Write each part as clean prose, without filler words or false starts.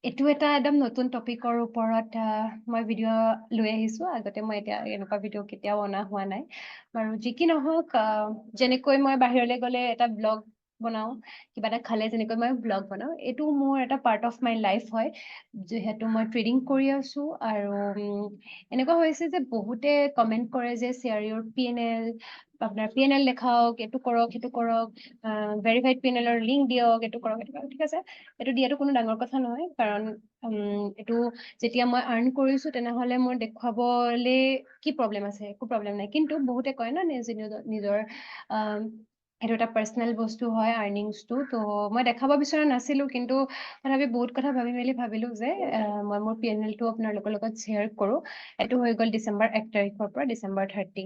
এইটো এটা একদম নতুন টপিকৰ ওপৰত মই ভিডিঅ' লৈ আহিছোঁ। আগতে মই এতিয়া এনেকুৱা ভিডিঅ' কেতিয়াও অনা হোৱা নাই। বাৰু যি কি নহওক, যেনেকৈ মই বাহিৰলৈ গ'লে এটা ব্লগ বনাওঁ, কিবা এটা খালে যেনেকৈ মই ব্লগ বনাওঁ, এইটো মোৰ এটা পাৰ্ট অফ মাই লাইফ হয়। যিহেতু মই ট্ৰেডিং কৰি আছোঁ আৰু এনেকুৱা হৈছে যে বহুতে কমেণ্ট কৰে যে শ্বেয়াৰ ইউৰ PNL, আপোনাৰ PNL দেখাওক, এইটো কৰক, সেইটো কৰক, ভেৰিফাইড PNLৰ লিংক দিয়ক, এইটো কৰক, এইটো কৰক। ঠিক আছে, এইটো দিয়াটো কোনো ডাঙৰ কথা নহয়, কাৰণ এইটো যেতিয়া মই আৰ্ণ কৰিছোঁ তেনেহ'লে মোৰ দেখুৱাবলে কি প্ৰব্লেম আছে, একো প্ৰব্লেম নাই। কিন্তু বহুতে কয় ন নিজৰ এইটো এটা পাৰ্চনেল বস্তু হয় আৰ্নিংছটো, তো মই দেখাব বিচৰা নাছিলোঁ, কিন্তু তথাপি বহুত কথা ভাবি মেলি ভাবিলোঁ যে মই মোৰ PNLটো আপোনালোকৰ লগত শ্বেয়াৰ কৰোঁ। এইটো হৈ গ'ল ডিচেম্বৰ 1 তাৰিখৰ পৰা ডিচেম্বৰ 30।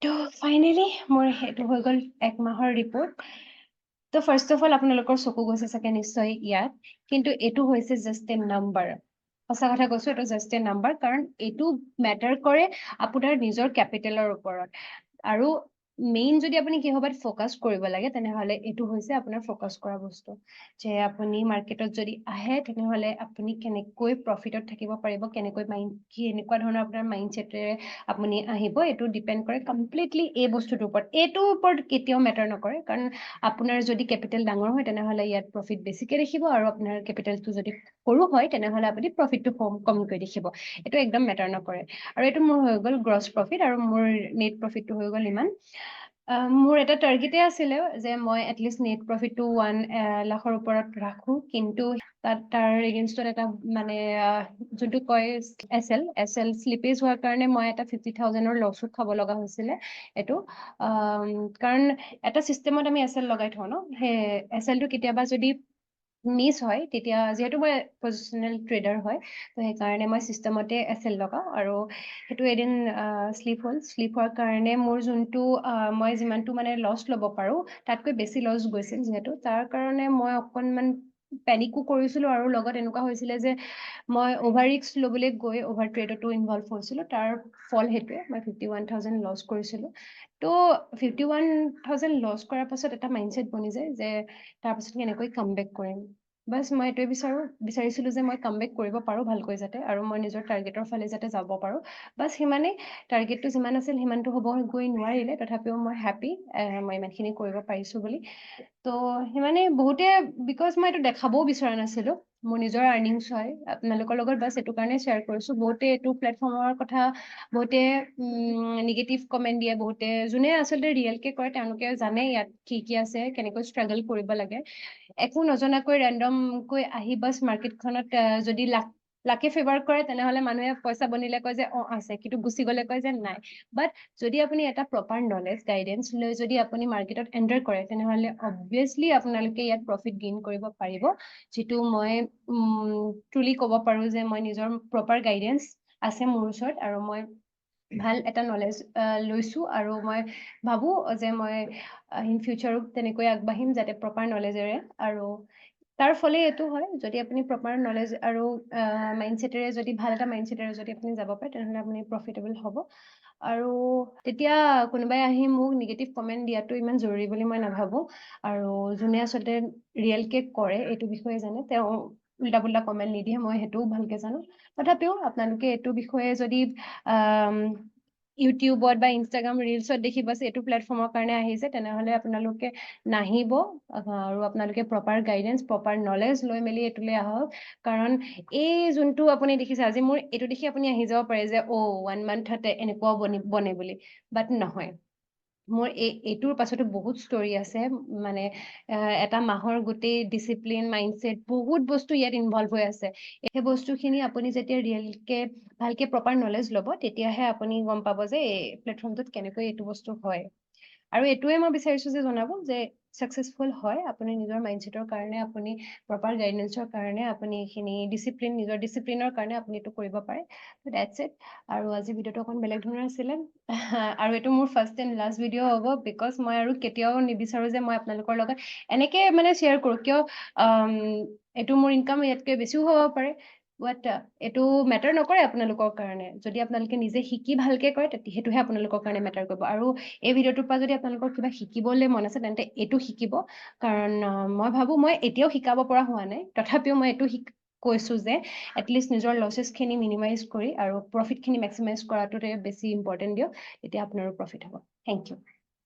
তো ফাইনেলি মোৰ সেইটো হৈ গ'ল 1 মাহৰ ৰিপৰ্ট। তো ফাৰ্ষ্ট অফ অল আপোনালোকৰ চকু গৈছে চাগে নিশ্চয় ইয়াত, কিন্তু এইটো হৈছে জাষ্ট এ নাম্বাৰ। সঁচা কথা কৈছোঁ, এইটো জাষ্ট এ নাম্বাৰ, কাৰণ এইটো মেটাৰ কৰে আপোনাৰ নিজৰ কেপিটেলৰ ওপৰত। আৰু মেইন যদি আপুনি কিহবাত ফ'কাছ কৰিব লাগে তেনেহ'লে এইটো হৈছে আপোনাৰ ফ'কাছ কৰা বস্তু। যে আপুনি মাৰ্কেটত যদি আহে তেনেহ'লে আপুনি কেনেকৈ প্ৰফিটত থাকিব পাৰিব, কেনেকুৱা ধৰণৰ আপোনাৰ মাইণ্ডছেটেৰে আপুনি আহিব, এইটো ডিপেণ্ড কৰে কমপ্লিটলি এই বস্তুটোৰ ওপৰত। এইটোৰ ওপৰত কেতিয়াও মেটাৰ নকৰে, কাৰণ আপোনাৰ যদি কেপিটেল ডাঙৰ হয় তেনেহ'লে ইয়াত প্ৰফিট বেছিকে দেখিব, আৰু আপোনাৰ কেপিটেলটো যদি সৰু হয় তেনেহ'লে আপুনি প্ৰফিটটো কমকৈ দেখিব। এইটো একদম মেটাৰ নকৰে। আৰু এইটো মোৰ হৈ গ'ল গ্ৰছ প্ৰফিট, আৰু মোৰ নেট প্ৰফিটটো হৈ গ'ল ইমান। মোৰ এটা টাৰ্গেটে আছিলে যে মই এটলিষ্ট নেট প্ৰফিটটো 1 লাখৰ ওপৰত ৰাখোঁ, কিন্তু তাৰ এগেইনষ্টত এটা মানে যোনটো কয় SL শ্লিপেজ হোৱাৰ কাৰণে মই এটা 50,000ৰ লছো খাব লগা হৈছিলে। এইটো কাৰণ এটা চিষ্টেমত আমি SL লগাই থওঁ ন, সেই SLটো কেতিয়াবা যদি মিছ হয়, তেতিয়া যিহেতু মই পজিচনেল ট্ৰেডাৰ হয়, তো সেইকাৰণে মই চিষ্টেমতে SL লগাওঁ, আৰু সেইটো এদিন শ্লিপ হ'ল। শ্লিপ হোৱাৰ কাৰণে মোৰ যোনটো মই যিমানটো মানে লছ ল'ব পাৰোঁ তাতকৈ বেছি লছ গৈছিল, যিহেতু তাৰ কাৰণে মই অকণমান পেনিকো কৰিছিলোঁ, আৰু লগত এনেকুৱা হৈছিলে যে মই অভাৰ ৰিস্ক ল'বলৈ গৈ অভাৰ ট্ৰেডতো ইনভল্ভ হৈছিলোঁ। তাৰ ফল সেইটোৱে, মই 51,000 লছ কৰিছিলোঁ। তো 51,000 লছ কৰাৰ পাছত এটা মাইণ্ডছেট বনি যায় যে তাৰপাছত কেনেকৈ কাম বেক কৰিম। বাছ মই এইটোৱে বিচাৰিছিলোঁ যে মই কাম বেক কৰিব পাৰোঁ ভালকৈ যাতে, আৰু মই নিজৰ টাৰ্গেটৰ ফালে যাতে যাব পাৰোঁ। বাছ সিমানেই, টাৰ্গেটটো যিমান আছিল সিমানটো হ'ব গৈ নোৱাৰিলে, তথাপিও মই হেপ্পী মই ইমানখিনি কৰিব পাৰিছোঁ বুলি। তো সিমানেই। বহুতে বিকজ মই এইটো দেখাবও বিচৰা নাছিলোঁ, মোৰ নিজৰ আৰ্নিংছ হয়, আপোনালোকৰ লগত বাছ এইটো কাৰণে শ্বেয়াৰ কৰিছোঁ। বহুতে এইটো প্লেটফৰ্মৰ কথা বহুতে নিগেটিভ কমেণ্ট দিয়ে, বহুতে যোনে আচলতে ৰিয়েলকে কৰে তেওঁলোকে জানে ইয়াত কি কি আছে, কেনেকৈ ষ্ট্ৰাগল কৰিব লাগে। একো নজনাকৈ ৰেণ্ডমকৈ আহি বাছ মাৰ্কেটখনত যদি লাকে ফেভাৰ কৰে তেনেহ'লে মানুহে পইচা বনিলে কয় যে আছে, কিন্তু গুচি গ'লে কয় যে নাই। বাট যদি আপুনি এটা প্ৰপাৰ নলেজ গাইডেন্স লৈ যদি আপুনি মাৰ্কেটত এণ্টাৰ কৰে তেনেহ'লে অবভিয়াছলি আপোনালোকে ইয়াত প্ৰফিট গেইন কৰিব পাৰিব, যিটো মই ট্ৰুলি ক'ব পাৰোঁ যে মই নিজৰ প্ৰপাৰ গাইডেন্স আছে মোৰ ওচৰত, আৰু মই ভাল এটা নলেজ লৈছোঁ, আৰু মই ভাবোঁ যে মই ইন ফিউচাৰো তেনেকৈ আগবাঢ়িম যাতে প্ৰপাৰ নলেজেৰে। আৰু তাৰ ফলে এইটো হয়, যদি আপুনি প্ৰপাৰ নলেজ আৰু মাইণ্ডছেটেৰে যদি ভাল এটা মাইণ্ডছেটেৰে যদি আপুনি যাব পাৰে তেনেহ'লে আপুনি প্ৰফিটেবল হ'ব। আৰু তেতিয়া কোনোবাই আহি মোক নিগেটিভ কমেণ্ট দিয়াটো ইমান জৰুৰী বুলি মই নাভাবোঁ। আৰু যোনে আচলতে ৰিয়েলকে কৰে এইটো বিষয়ে জানে, তেওঁ উল্টা পুল্টা কমেণ্ট নিদিয়ে, মই সেইটোও ভালকে জানো। তথাপিও আপোনালোকে এইটো বিষয়ে যদি ইউটিউবত বা ইনষ্টাগ্ৰাম ৰিলচত দেখি বাছ এইটো প্লেটফৰ্মৰ কাৰণে আহিছে তেনেহ'লে আপোনালোকে নাহিব, আৰু আপোনালোকে প্ৰপাৰ গাইডেন্স প্ৰপাৰ নলেজ লৈ মেলি এইটোলৈ আহক। কাৰণ এই যোনটো আপুনি দেখিছে আজি, মোৰ এইটো দেখি আপুনি আহি যাব পাৰে যে 1 মান্থতে এনেকুৱাও বনে বুলি, বাট নহয়। মোৰ এইটোৰ পাছতো বহুত ষ্টৰি আছে, মানে এটা মাহৰ গোটেই ডিচিপ্লিন মাইণ্ডছেট বহুত বস্তু ইয়াত ইনভল্ভ হৈ আছে। সেই বস্তুখিনি আপুনি যেতিয়া ৰিয়েলকে ভালকে প্ৰপাৰ নলেজ ল'ব তেতিয়াহে আপুনি গম পাব যে এই প্লেটফৰ্মটোত কেনেকৈ এইটো বস্তু হয়। আৰু এইটোৱে মই বিচাৰিছোঁ যে জনাব যে ছাকচেছফুল হয় আপুনি নিজৰ মাইণ্ডছেটৰ কাৰণে, আপুনি প্ৰপাৰ গাইডেন্সৰ কাৰণে, আপুনি এইখিনি নিজৰ ডিচিপ্লিনৰ কাৰণে আপুনি এইটো কৰিব পাৰে। That's it. আৰু আজি ভিডিঅ'টো অকণ বেলেগ ধৰণৰ আছিলে, আৰু এইটো মোৰ ফাৰ্ষ্ট এণ্ড লাষ্ট ভিডিঅ' হ'ব, বিকজ মই আৰু কেতিয়াও নিবিচাৰোঁ যে মই আপোনালোকৰ লগত এনেকে মানে শ্বেয়াৰ কৰোঁ, কিয় এইটো মোৰ ইনকাম ইয়াতকৈ বেছিও হ'ব পাৰে। বাট এইটো মেটাৰ নকৰে আপোনালোকৰ কাৰণে যদি আপোনালোকে নিজে শিকি ভালকে কৰে সেইটোহে আপোনালোকৰ কাৰণে মেটাৰ কৰিব আৰু এই ভিডিঅ'টোৰ পৰা যদি আপোনালোকৰ কিবা শিকিবলৈ মন আছে তেন্তে এইটো শিকিব কাৰণ মই ভাবো মই এতিয়াও শিকাব পৰা হোৱা নাই তথাপিও মই এইটো কৈছো যে এটলিষ্ট নিজৰ লছেছখিনি মিনিমাইজ কৰি আৰু প্ৰফিটখিনি মেক্সিমাইজ কৰাটোতে বেছি ইম্পৰ্টেণ্ট দিয়ক তেতিয়া আপোনাৰো প্ৰফিট হ'ব থেংক ইউ